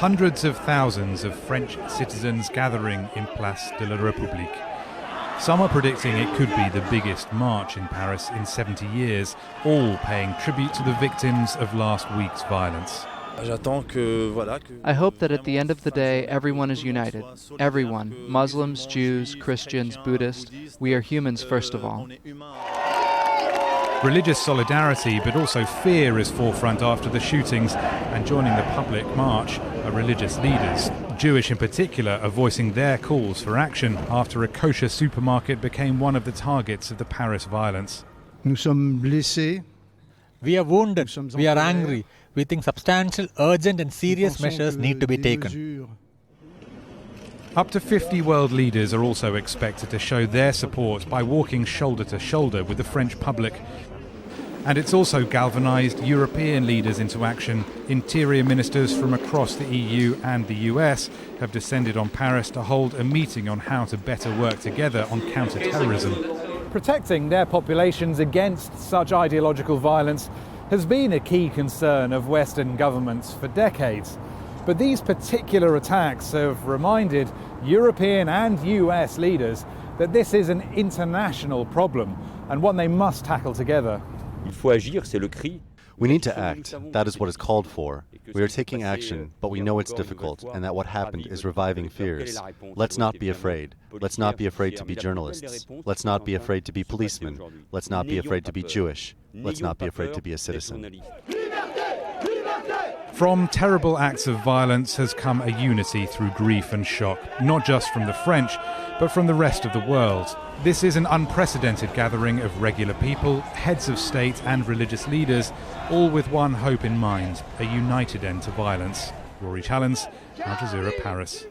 Hundreds of thousands of French citizens gathering in Place de la République. Some are predicting it could be the biggest march in Paris in 70 years, all paying tribute to the victims of last week's violence. I hope that at the end of the day, everyone is united. Everyone, Muslims, Jews, Christians, Buddhists, we are humans first of all. Religious solidarity, but also fear is forefront after the shootings, and joining the public march are religious leaders. Jewish in particular are voicing their calls for action after a kosher supermarket became one of the targets of the Paris violence. Nous sommes blessés. We are wounded, we are angry. We think substantial, urgent and serious measures need to be taken. Up to 50 world leaders are also expected to show their support by walking shoulder to shoulder with the French public. And it's also galvanised European leaders into action. Interior ministers from across the EU and the US have descended on Paris to hold a meeting on how to better work together on counter-terrorism. Protecting their populations against such ideological violence has been a key concern of Western governments for decades. But these particular attacks have reminded European and US leaders that this is an international problem and one they must tackle together. We need to act. That is what is called for. We are taking action, but we know it's difficult and that what happened is reviving fears. Let's not be afraid. Let's not be afraid to be journalists. Let's not be afraid to be policemen. Let's not be afraid to be Jewish. Let's not be afraid to be a citizen. From terrible acts of violence has come a unity through grief and shock, not just from the French, but from the rest of the world. This is an unprecedented gathering of regular people, heads of state and religious leaders, all with one hope in mind, a united end to violence. Rory Challens, Al Jazeera, Paris.